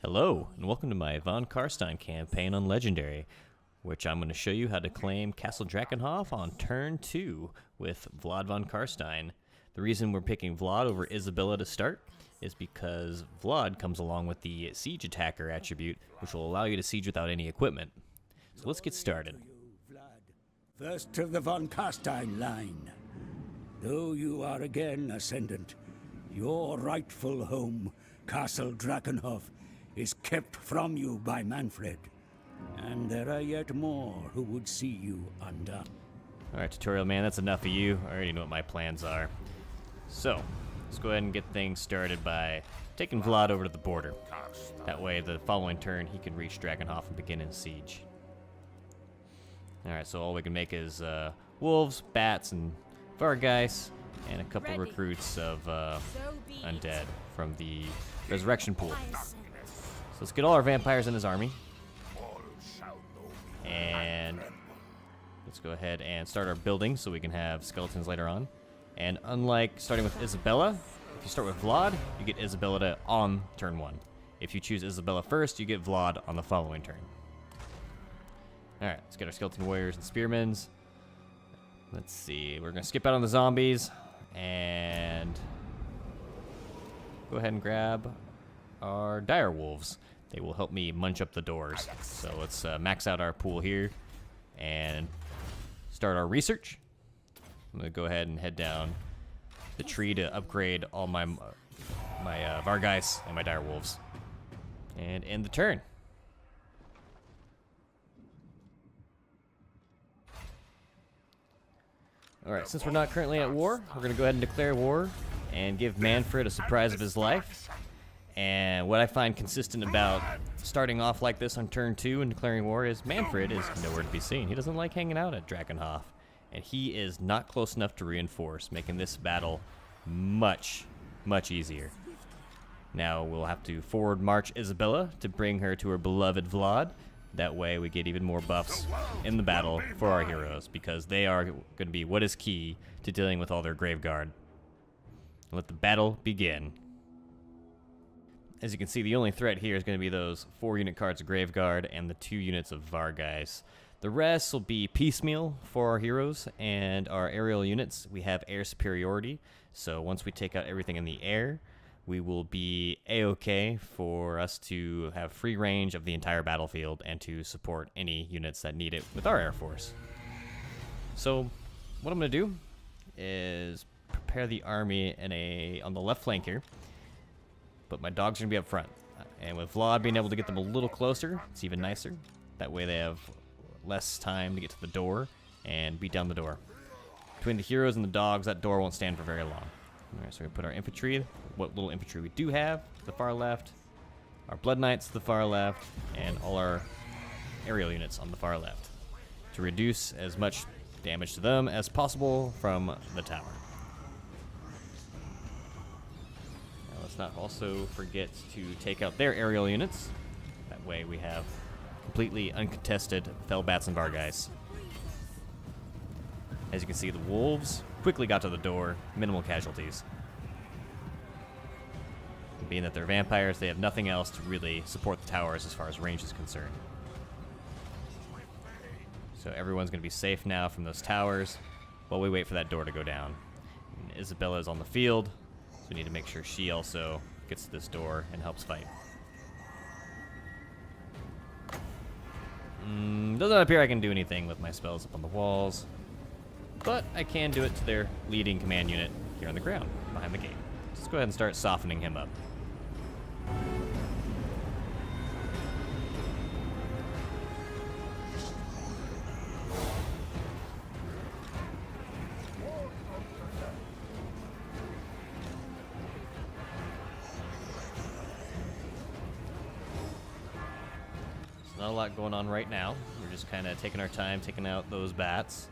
Hello, and welcome to my von Carstein campaign on Legendary, which I'm going to show you how to claim Castle Drakenhof on turn 2 with Vlad von Carstein. The reason we're picking Vlad over Isabella to start is because Vlad comes along with the Siege Attacker attribute, which will allow you to siege without any equipment. So let's get started. First of the von Carstein line. Though you are again ascendant, your rightful home, Castle Drakenhof, is kept from you by Manfred, and there are yet more who would see you undone. Alright, tutorial man, that's enough of you. I already know what my plans are. So, let's go ahead and get things started by taking Vlad over to the border. That way, the following turn, he can reach Drakenhof and begin his siege. Alright, so all we can make is wolves, bats, and vargeist, and a couple recruits of undead from the resurrection pool. So let's get all our vampires in his army. And let's go ahead and start our building so we can have skeletons later on. And unlike starting with Isabella, if you start with Vlad, you get Isabella on turn 1. If you choose Isabella first, you get Vlad on the following turn. Alright, let's get our skeleton warriors and spearmen. Let's see, we're going to skip out on the zombies and go ahead and grab our dire wolves. They will help me munch up the doors. So let's max out our pool here and start our research. I'm going to go ahead and head down the tree to upgrade all my vargeist and my dire wolves. And end the turn. Alright, since we're not currently at war, we're going to go ahead and declare war and give Manfred a surprise of his life. And what I find consistent about starting off like this on turn 2 and declaring war is Manfred is nowhere to be seen. He doesn't like hanging out at Drakenhof. And he is not close enough to reinforce, making this battle much, much easier. Now we'll have to forward march Isabella to bring her to her beloved Vlad. That way we get even more buffs in the battle for our heroes, because they are going to be what is key to dealing with all their graveguard. Let the battle begin. As you can see, the only threat here is going to be those 4 unit cards of graveguard and the 2 units of vargeist. The rest will be piecemeal for our heroes and our aerial units. We have air superiority, so once we take out everything in the air, we will be a-okay for us to have free range of the entire battlefield and to support any units that need it with our air force. So what I'm going to do is prepare the army on the left flank here, but my dogs are going to be up front. And with Vlad being able to get them a little closer, it's even nicer. That way they have less time to get to the door and beat down the door. Between the heroes and the dogs, that door won't stand for very long. Alright, so we're going to put our infantry, what little infantry we do have, to the far left, our blood knights to the far left, and all our aerial units on the far left, to reduce as much damage to them as possible from the tower. Now let's not also forget to take out their aerial units. That way we have completely uncontested Fellbats and Vargeist. As you can see, the wolves quickly got to the door, minimal casualties. Being that they're vampires, they have nothing else to really support the towers as far as range is concerned. So everyone's going to be safe now from those towers while we wait for that door to go down. And Isabella is on the field, so we need to make sure she also gets to this door and helps fight. Doesn't appear I can do anything with my spells up on the walls, but I can do it to their leading command unit here on the ground, behind the gate. Let's go ahead and start softening him up. Not a lot going on right now. We're just kind of taking our time, taking out those bats.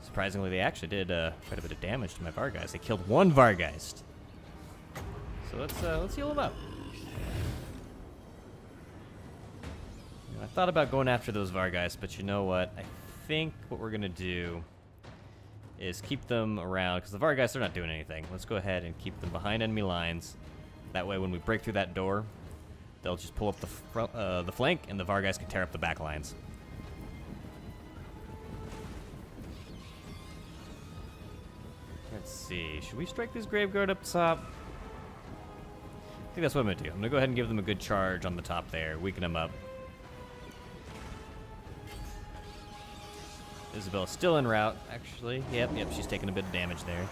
Surprisingly, they actually did quite a bit of damage to my Vargeist. They killed 1 Vargeist. So let's heal him up. I thought about going after those Vargeist, but you know what? I think what we're gonna do is keep them around, because the Vargeist, they're not doing anything. Let's go ahead and keep them behind enemy lines. That way, when we break through that door, they'll just pull up the flank, and the Var guys can tear up the back lines. Let's see. Should we strike this Graveguard up top? I think that's what I'm going to do. I'm going to go ahead and give them a good charge on the top there, weaken them up. Isabella's still en route, actually. Yep, she's taking a bit of damage there.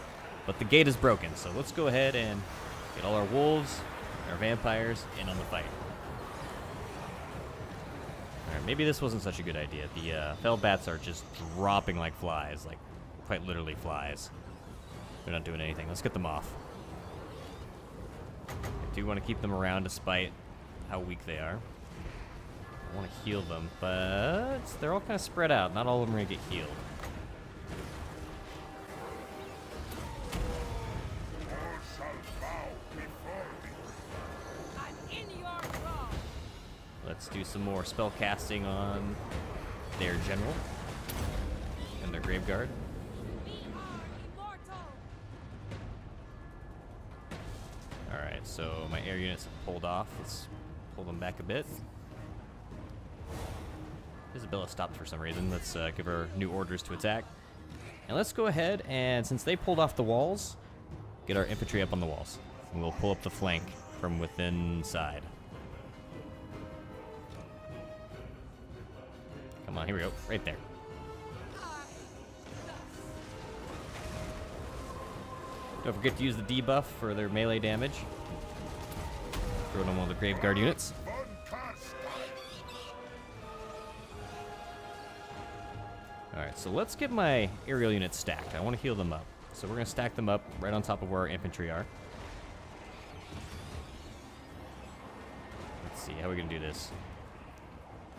But the gate is broken, so let's go ahead and get all our wolves, our vampires, in on the fight. Alright, maybe this wasn't such a good idea. The fell bats are just dropping like flies, like quite literally flies. They're not doing anything. Let's get them off. I do want to keep them around despite how weak they are. I want to heal them, but they're all kind of spread out. Not all of them are going to get healed. Let's do some more spell casting on their general and their Graveguard. Alright, so my air units have pulled off. Let's pull them back a bit. Isabella stopped for some reason. Let's give her new orders to attack. And let's go ahead and, since they pulled off the walls, get our infantry up on the walls. And we'll pull up the flank from within side. Come on, here we go. Right there. Don't forget to use the debuff for their melee damage. Throw it on one of the Graveguard units. Alright, so let's get my aerial units stacked. I want to heal them up. So we're going to stack them up right on top of where our infantry are. Let's see, how are we going to do this?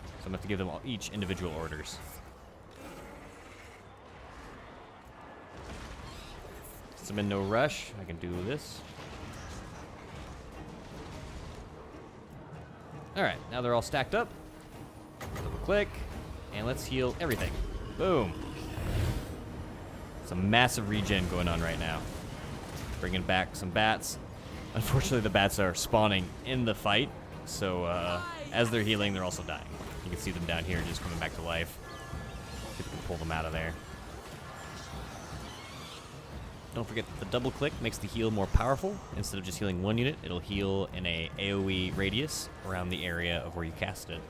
So I'm going to have to give them all, each individual orders. Since I'm in no rush, I can do this. Alright, now they're all stacked up. Double click, and let's heal everything. Boom. Some massive regen going on right now. Bringing back some bats. Unfortunately, the bats are spawning in the fight, so as they're healing, they're also dying. You can see them down here just coming back to life. See if we can pull them out of there. Don't forget that the double click makes the heal more powerful. Instead of just healing one unit, it'll heal in a AoE radius around the area of where you cast it.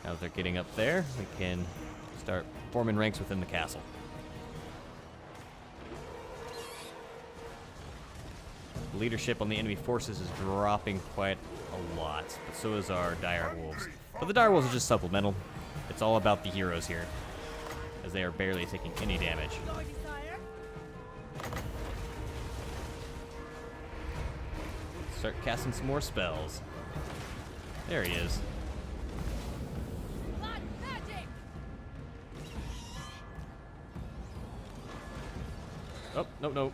Now that they're getting up there, we can start forming ranks within the castle. Leadership on the enemy forces is dropping quite a lot, but so is our dire wolves. But the dire wolves are just supplemental. It's all about the heroes here, as they are barely taking any damage. Start casting some more spells. There he is. Oh, no.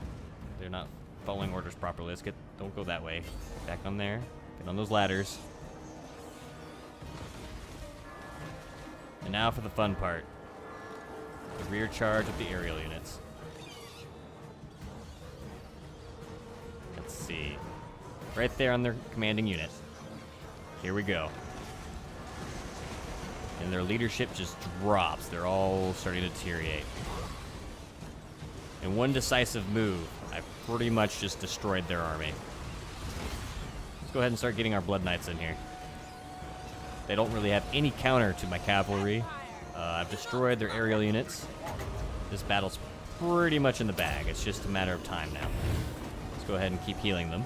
They're not following orders properly. Don't go that way. Back on there. Get on those ladders. And now for the fun part. The rear charge of the aerial units. Let's see. Right there on their commanding unit. Here we go. And their leadership just drops. They're all starting to deteriorate. In one decisive move, I pretty much just destroyed their army. Let's go ahead and start getting our Blood Knights in here. They don't really have any counter to my cavalry. I've destroyed their aerial units. This battle's pretty much in the bag. It's just a matter of time now. Let's go ahead and keep healing them.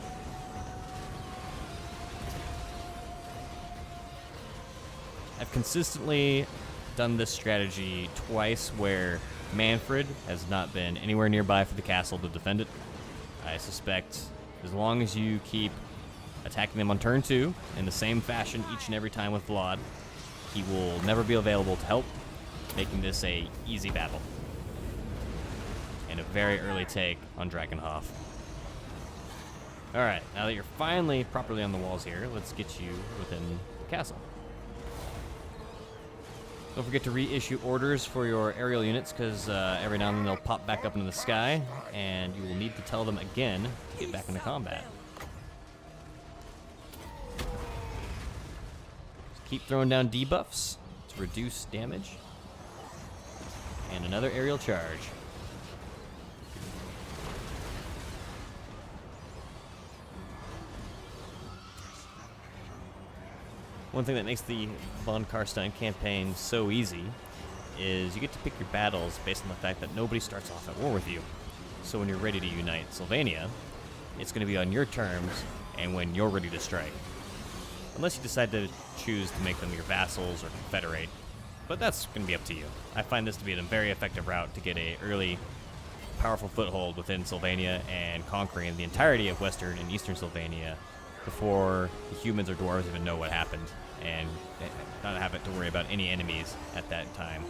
I've consistently done this strategy twice where Manfred has not been anywhere nearby for the castle to defend it. I suspect as long as you keep attacking them on turn 2 in the same fashion each and every time with Vlad, he will never be available to help, making this a easy battle. And a very early take on Drakenhof. Alright, now that you're finally properly on the walls here, let's get you within the castle. Don't forget to reissue orders for your aerial units, because every now and then they'll pop back up into the sky, and you will need to tell them again to get back into combat. Just keep throwing down debuffs to reduce damage. And another aerial charge. One thing that makes the von Carstein campaign so easy is you get to pick your battles based on the fact that nobody starts off at war with you. So when you're ready to unite Sylvania, it's going to be on your terms and when you're ready to strike. Unless you decide to choose to make them your vassals or confederate, but that's going to be up to you. I find this to be a very effective route to get a early, powerful foothold within Sylvania and conquering the entirety of Western and Eastern Sylvania before the humans or dwarves even know what happened, and not have to worry about any enemies at that time,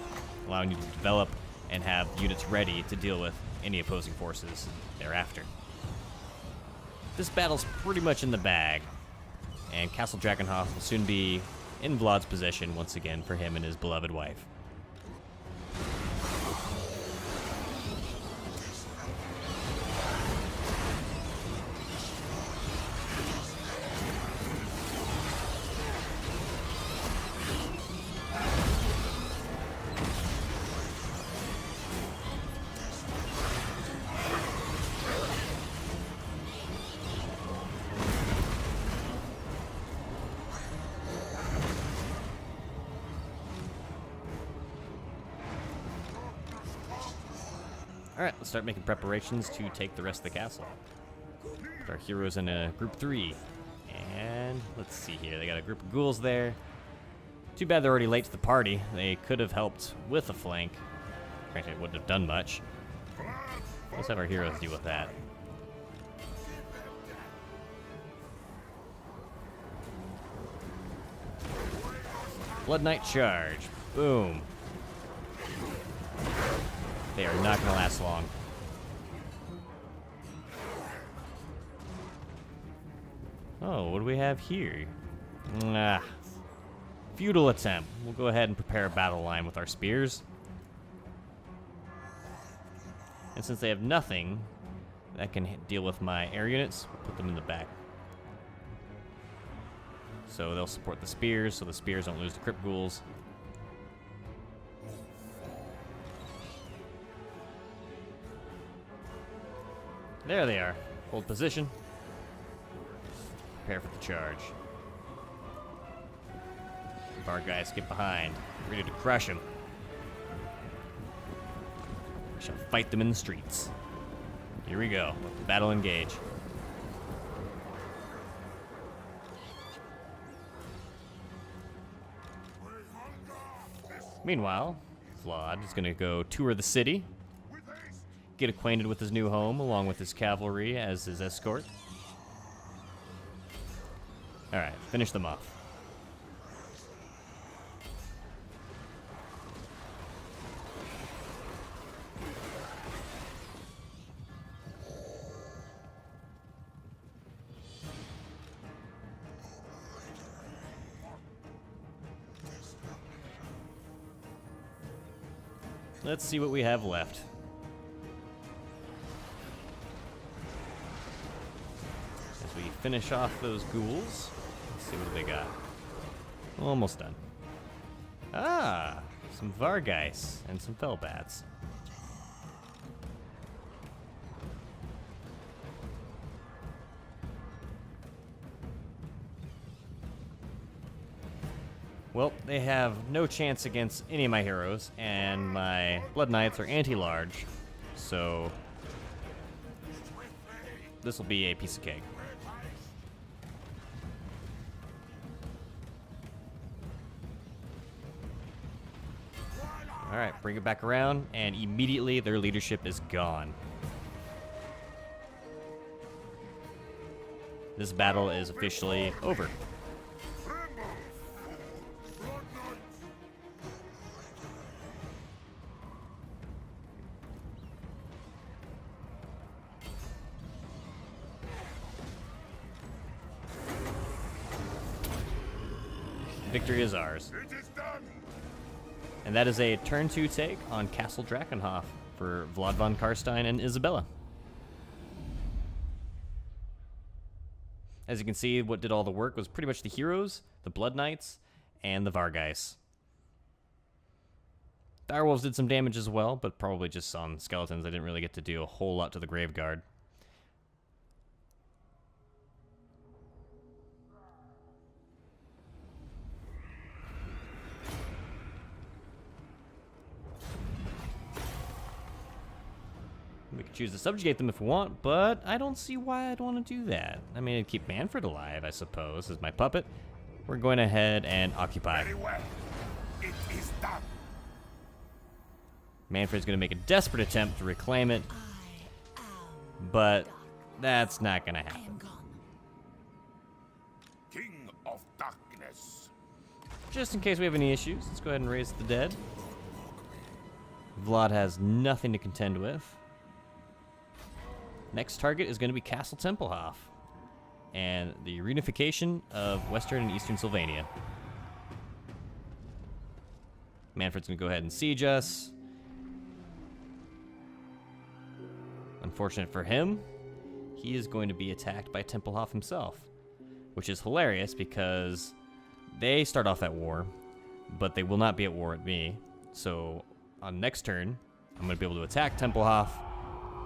allowing you to develop and have units ready to deal with any opposing forces thereafter. This battle's pretty much in the bag, and Castle Drakenhof will soon be in Vlad's possession once again for him and his beloved wife. Alright, let's start making preparations to take the rest of the castle. Put our heroes in a group 3. And let's see here, they got a group of ghouls there. Too bad they're already late to the party. They could have helped with a flank. Granted, it wouldn't have done much. Let's have our heroes deal with that. Blood Knight charge. Boom. They are not going to last long. Oh, what do we have here? Feudal attempt. We'll go ahead and prepare a battle line with our spears. And since they have nothing that can deal with my air units, we'll put them in the back. So they'll support the spears, so the spears don't lose to crypt ghouls. There they are. Hold position. Prepare for the charge. Our guys get behind. Ready to crush them. We shall fight them in the streets. Here we go. Let the battle engage. Meanwhile, Vlad is going to go tour the city. Get acquainted with his new home, along with his cavalry as his escort. Alright, finish them off. Let's see what we have left. As we finish off those ghouls, let's see what they got. Almost done. Ah, some Vargeis and some Fellbats. Well, they have no chance against any of my heroes, and my Blood Knights are anti-large, so this will be a piece of cake. Alright, bring it back around, and immediately their leadership is gone. This battle is officially over. Victory is ours. It is done. And that is a turn 2 take on Castle Drakenhof for Vlad von Carstein and Isabella. As you can see, what did all the work was pretty much the heroes, the Blood Knights, and the Vargeis. Direwolves did some damage as well, but probably just on skeletons. I didn't really get to do a whole lot to the Graveguard. We could choose to subjugate them if we want, but I don't see why I'd want to do that. I mean, it'd keep Manfred alive, I suppose, as my puppet. We're going ahead and occupy. Very well. It is done. Manfred's going to make a desperate attempt to reclaim it, but that's not going to happen. King of Darkness. Just in case we have any issues, let's go ahead and raise the dead. Vlad has nothing to contend with. Next target is going to be Castle Templehof and the reunification of Western and Eastern Sylvania. Manfred's going to go ahead and siege us. Unfortunate for him, he is going to be attacked by Templehof himself, which is hilarious because they start off at war, but they will not be at war with me. So on next turn, I'm going to be able to attack Templehof,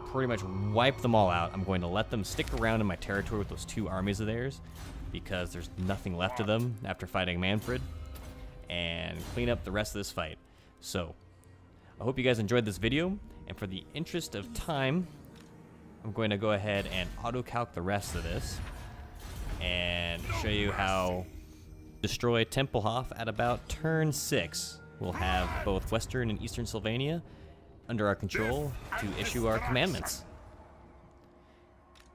pretty much wipe them all out. I'm going to let them stick around in my territory with those 2 armies of theirs because there's nothing left of them after fighting Manfred, and clean up the rest of this fight. So I hope you guys enjoyed this video, and for the interest of time, I'm going to go ahead and auto-calc the rest of this and show you how destroy Templehof at about turn 6. We'll have both Western and Eastern Sylvania under our control to issue our commandments.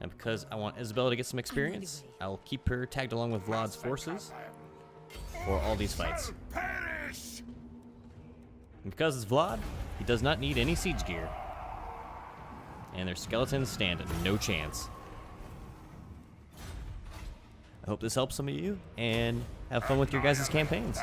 And because I want Isabella to get some experience, I'll keep her tagged along with Vlad's forces for all these fights. Perish. And because it's Vlad, he does not need any siege gear. And their skeletons stand no chance. I hope this helps some of you, and have fun with your guys' campaigns.